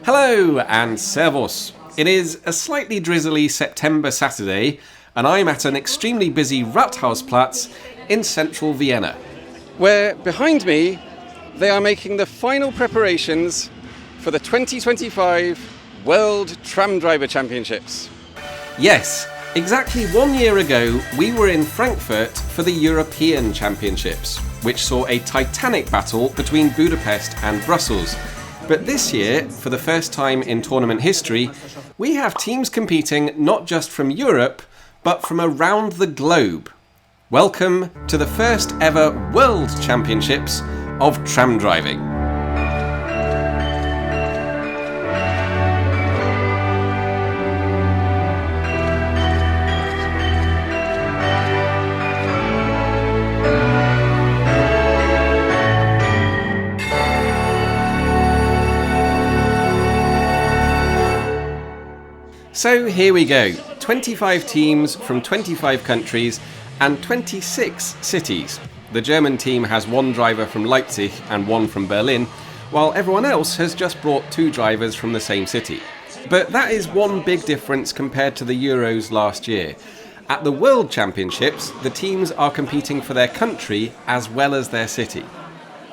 Hello and servus. It is a slightly drizzly September Saturday and I'm at an extremely busy Rathausplatz in central Vienna, where behind me they are making the final preparations for the 2025 World Tram Driver Championships. Yes, exactly 1 year ago we were in Frankfurt for the European Championships, which saw a titanic battle between Budapest and Brussels. But this year, for the first time in tournament history, we have teams competing not just from Europe, but from around the globe. Welcome to the first ever World Championships of tram driving. So here we go, 25 teams from 25 countries and 26 cities. The German team has one driver from Leipzig and one from Berlin, while everyone else has just brought two drivers from the same city. But that is one big difference compared to the Euros last year. At the World Championships, the teams are competing for their country as well as their city.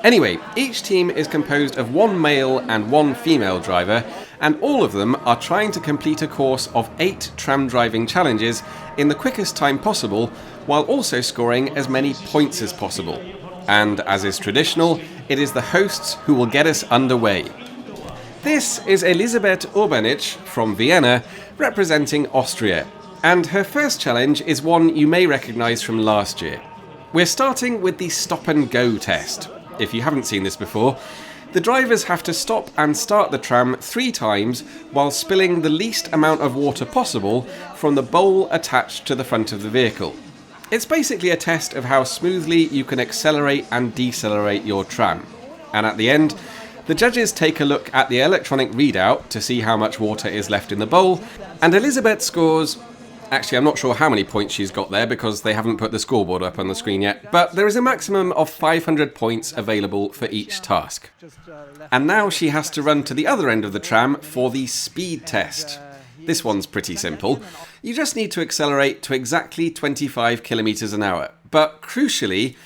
Anyway, each team is composed of one male and one female driver, and all of them are trying to complete a course of 8 tram driving challenges in the quickest time possible, while also scoring as many points as possible. And as is traditional, it is the hosts who will get us underway. This is Elisabeth Urbanich from Vienna, representing Austria, and her first challenge is one you may recognise from last year. We're starting with the stop and go test. If you haven't seen this before, the drivers have to stop and start the tram 3 times while spilling the least amount of water possible from the bowl attached to the front of the vehicle. It's basically a test of how smoothly you can accelerate and decelerate your tram. And at the end, the judges take a look at the electronic readout to see how much water is left in the bowl, and Elisabeth scores... Actually, I'm not sure how many points she's got there because they haven't put the scoreboard up on the screen yet, but there is a maximum of 500 points available for each task. And now she has to run to the other end of the tram for the speed test. This one's pretty simple. You just need to accelerate to exactly 25 kilometers an hour, but crucially,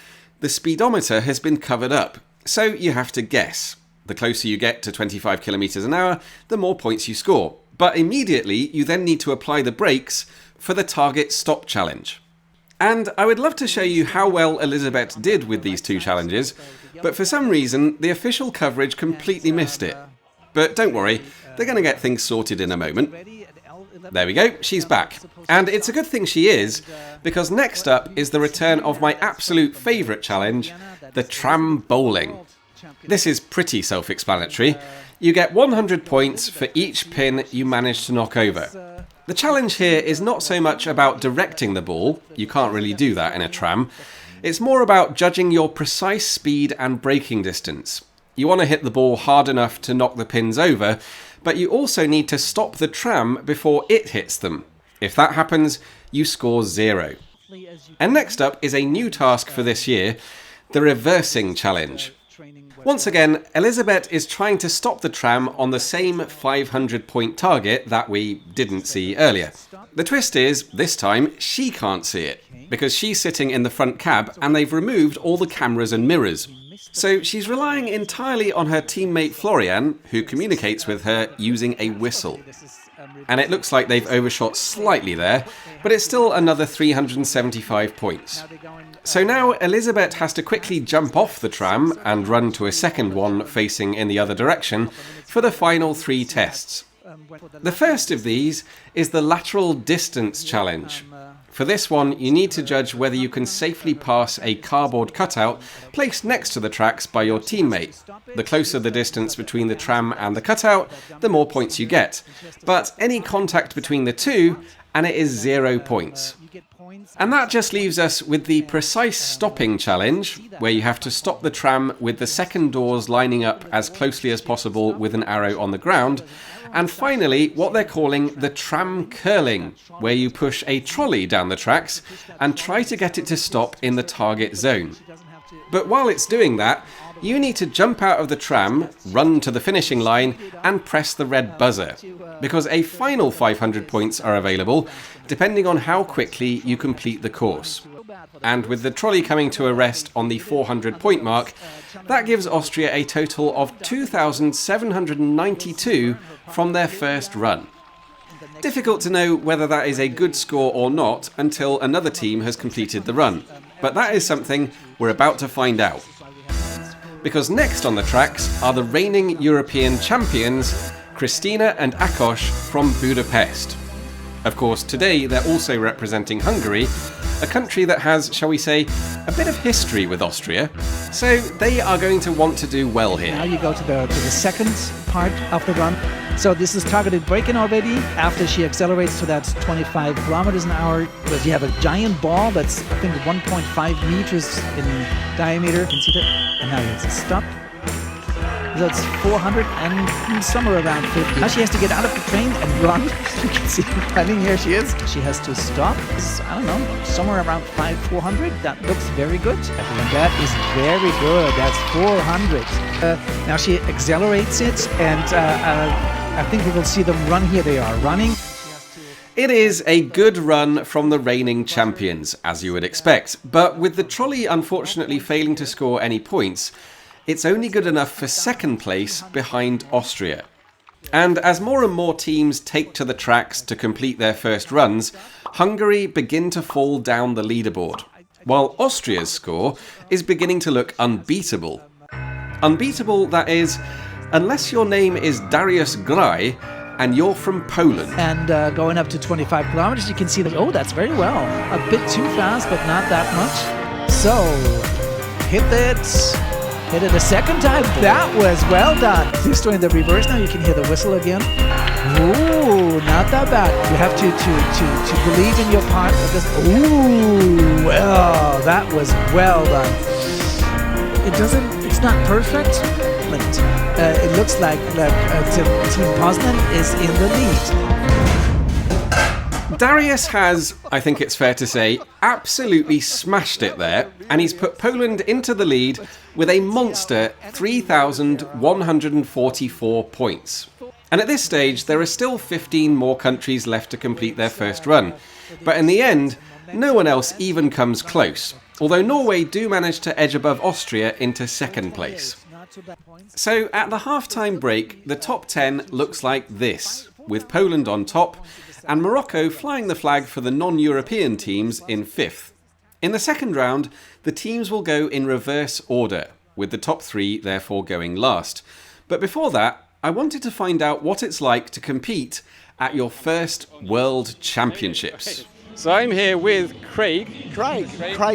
the speedometer has been covered up, so you have to guess. The closer you get to 25 kilometers an hour, the more points you score. But immediately, you then need to apply the brakes for the target stop challenge. And I would love to show you how well Elisabeth did with these 2 challenges, but for some reason the official coverage completely missed it. But don't worry, they're going to get things sorted in a moment. There we go, she's back. And it's a good thing she is, because next up is the return of my absolute favourite challenge, the tram bowling. This is pretty self-explanatory. You get 100 points for each pin you manage to knock over. The challenge here is not so much about directing the ball, you can't really do that in a tram. It's more about judging your precise speed and braking distance. You want to hit the ball hard enough to knock the pins over, but you also need to stop the tram before it hits them. If that happens, you score 0. And next up is a new task for this year, the reversing challenge. Once again, Elisabeth is trying to stop the tram on the same 500-point target that we didn't see earlier. The twist is, this time, she can't see it, because she's sitting in the front cab and they've removed all the cameras and mirrors. So she's relying entirely on her teammate Florian, who communicates with her using a whistle. And it looks like they've overshot slightly there, but it's still another 375 points. So now Elisabeth has to quickly jump off the tram and run to a second one facing in the other direction for the final 3 tests. The first of these is the lateral distance challenge. For this one, you need to judge whether you can safely pass a cardboard cutout placed next to the tracks by your teammate. The closer the distance between the tram and the cutout, the more points you get. But any contact between the two, and it is 0 points. And that just leaves us with the precise stopping challenge, where you have to stop the tram with the second doors lining up as closely as possible with an arrow on the ground, and finally what they're calling the tram curling, where you push a trolley down the tracks and try to get it to stop in the target zone. But while it's doing that, you need to jump out of the tram, run to the finishing line and press the red buzzer, because a final 500 points are available depending on how quickly you complete the course. And with the trolley coming to a rest on the 400 point mark, that gives Austria a total of 2,792 from their first run. Difficult to know whether that is a good score or not until another team has completed the run, but that is something we're about to find out. Because next on the tracks are the reigning European champions, Christina and Akos from Budapest. Of course, today they're also representing Hungary, a country that has, shall we say, a bit of history with Austria, so they are going to want to do well here. Now you go to the second part of the run. So this is targeted braking already after she accelerates to that 25 kilometers an hour. But you have a giant ball that's, I think, 1.5 meters in diameter. You can see that. And now it's a stop. That's 400 and somewhere around 50. Now she has to get out of the train and run. You can see running, here she is. She has to stop. I don't know, somewhere around 400. That looks very good. And that is very good. That's 400. Now she accelerates it, and I think we will see them run here. They are running. It is a good run from the reigning champions, as you would expect, but with the trolley unfortunately failing to score any points, it's only good enough for second place behind Austria. And as more and more teams take to the tracks to complete their first runs, Hungary begin to fall down the leaderboard, while Austria's score is beginning to look unbeatable. Unbeatable, that is, unless your name is Dariusz Graj and you're from Poland. And going up to 25 kilometers, you can see that, oh, that's very well. A bit too fast, but not that much. So, hit it a second time. That was well done. She's doing the reverse now. You can hear the whistle again. Ooh, not that bad. You have to believe in your part of this. Ooh, well, that was well done. It's not perfect, but it looks like Team Poznan is in the lead. Dariusz has, I think it's fair to say, absolutely smashed it there, and he's put Poland into the lead with a monster 3,144 points. And at this stage, there are still 15 more countries left to complete their first run. But in the end, no one else even comes close, although Norway do manage to edge above Austria into second place. So at the half-time break, the top 10 looks like this, with Poland on top, and Morocco flying the flag for the non-European teams in fifth. In the second round, the teams will go in reverse order, with the top three therefore going last. But before that, I wanted to find out what it's like to compete at your first World Championships. So I'm here with Craig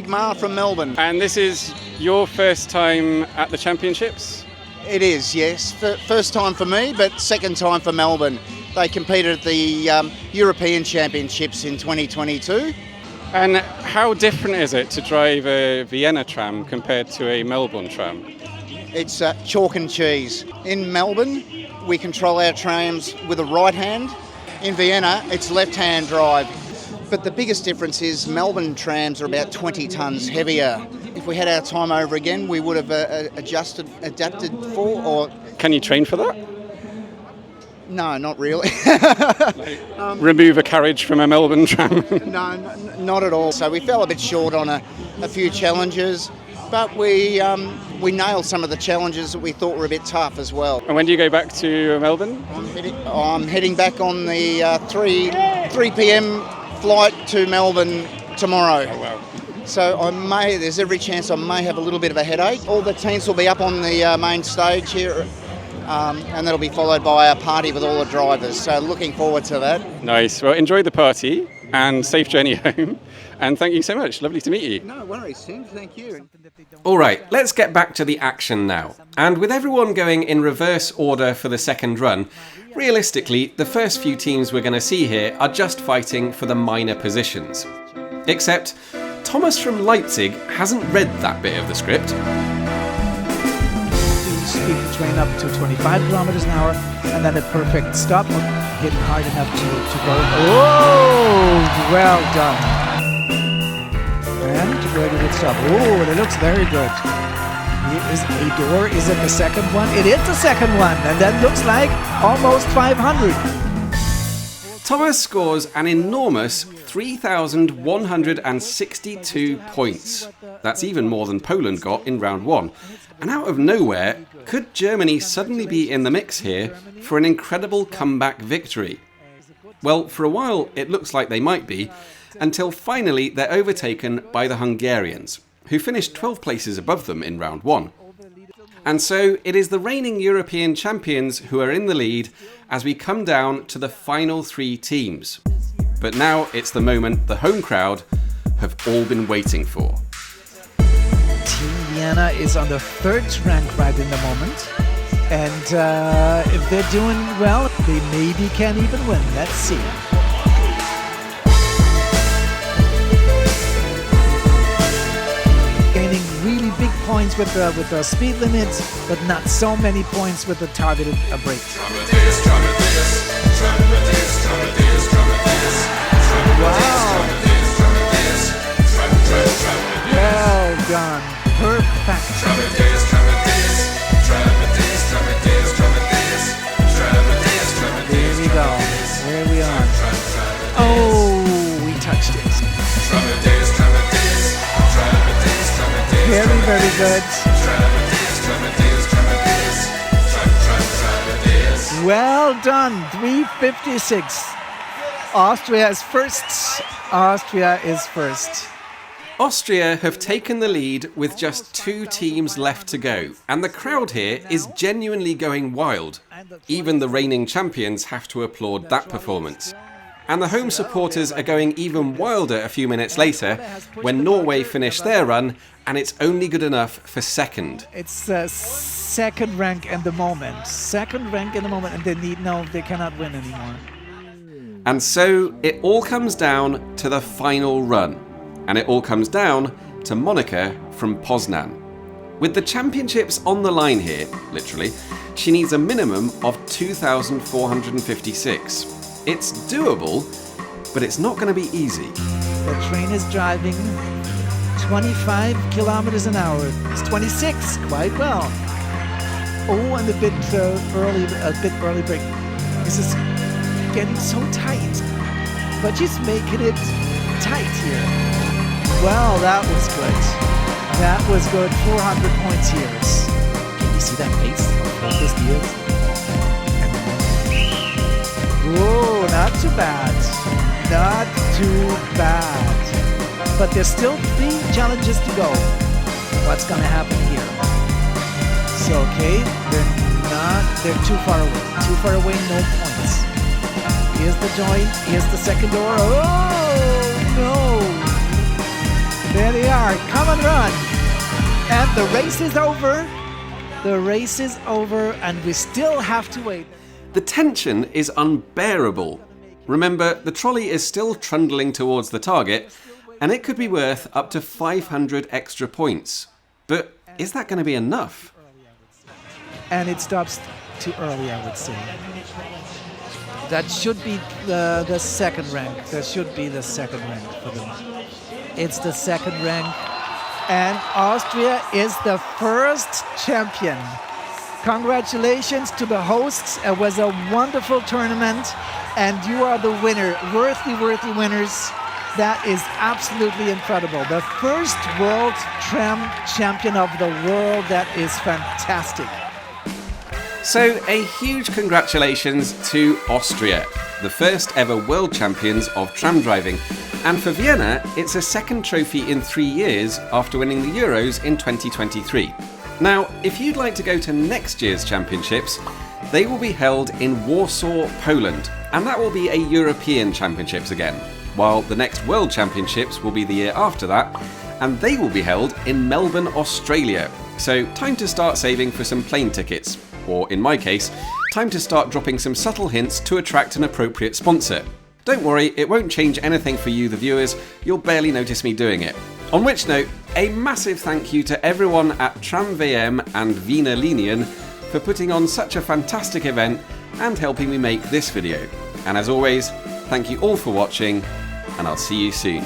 Marr from Melbourne. And this is your first time at the championships? It is, yes. First time for me, but second time for Melbourne. They competed at the European Championships in 2022. And how different is it to drive a Vienna tram compared to a Melbourne tram? It's chalk and cheese. In Melbourne, we control our trams with a right hand. In Vienna, it's left-hand drive. But the biggest difference is Melbourne trams are about 20 tonnes heavier. If we had our time over again, we would have adapted for, or... Can you train for that? No, not really. Remove a carriage from a Melbourne tram? No, not at all. So we fell a bit short on a few challenges, but we nailed some of the challenges that we thought were a bit tough as well. And when do you go back to Melbourne? I'm heading back on the 3 p.m. flight to Melbourne tomorrow. Oh, wow. So there's every chance I may have a little bit of a headache. All the teams will be up on the main stage here, and that'll be followed by a party with all the drivers. So looking forward to that. Nice. Well, enjoy the party and safe journey home. And thank you so much. Lovely to meet you. No worries, Tim. Thank you. All right, let's get back to the action now. And with everyone going in reverse order for the second run, realistically, the first few teams we're going to see here are just fighting for the minor positions. Except Thomas from Leipzig hasn't read that bit of the script. Speed the train up to 25 kilometers an hour, and then a perfect stop, hitting hard enough to go. Oh, well done. And where did it stop? Oh, it looks very good. Here is a door. Is it the second one? It is the second one, and that looks like almost 500. Thomas scores an enormous 3,162 points. That's even more than Poland got in round one. And out of nowhere, could Germany suddenly be in the mix here for an incredible comeback victory? Well, for a while it looks like they might be, until finally they're overtaken by the Hungarians, who finished 12 places above them in round one. And so it is the reigning European champions who are in the lead as we come down to the final three teams. But now it's the moment the home crowd have all been waiting for. Team Vienna is on the third rank right in the moment. And if they're doing well, they maybe can even win. Let's see. Gaining really big points with the speed limits, but not so many points with the targeted break. Wow! Well done. Perfect. There we go. There we are. Oh, we touched it. Very, very good. Well done. 356. Austria is first. Austria is first. Austria have taken the lead with just 2 teams left to go, and the crowd here is genuinely going wild. Even the reigning champions have to applaud that performance. And the home supporters are going even wilder a few minutes later when Norway finish their run, and it's only good enough for second. It's second rank in the moment. Second rank in the moment, and they cannot win anymore. And so it all comes down to the final run. And it all comes down to Monica from Poznan. With the championships on the line here, literally, she needs a minimum of 2,456. It's doable, but it's not going to be easy. The train is driving 25 kilometers an hour. It's 26, quite well. Oh, and a bit early break. This is getting so tight, but she's making it tight here. Well, that was good. That was good. 400 points here. Can you see that pace? How focused he is? Whoa, not too bad. Not too bad. But there's still 3 challenges to go. What's going to happen here? So, okay, they're too far away. Too far away, no points. Here's the joint. Here's the second door. Oh, no. There they are. Come and run. And the race is over. The race is over, and we still have to wait. The tension is unbearable. Remember, the trolley is still trundling towards the target, and it could be worth up to 500 extra points. But is that going to be enough? And it stops too early, I would say. That should be the second rank. That should be the second rank for them. It's the second rank. And Austria is the first champion. Congratulations to the hosts. It was a wonderful tournament. And you are the winner. Worthy winners. That is absolutely incredible. The first World Tram Champion of the world. That is fantastic. So a huge congratulations to Austria, the first ever world champions of tram driving. And for Vienna, it's a second trophy in 3 years after winning the Euros in 2023. Now, if you'd like to go to next year's championships, they will be held in Warsaw, Poland, and that will be a European Championships again, while the next World Championships will be the year after that, and they will be held in Melbourne, Australia. So time to start saving for some plane tickets, or in my case, time to start dropping some subtle hints to attract an appropriate sponsor. Don't worry, it won't change anything for you, the viewers. You'll barely notice me doing it. On which note, a massive thank you to everyone at Tram VM and Vienna Linien for putting on such a fantastic event and helping me make this video. And as always, thank you all for watching, and I'll see you soon.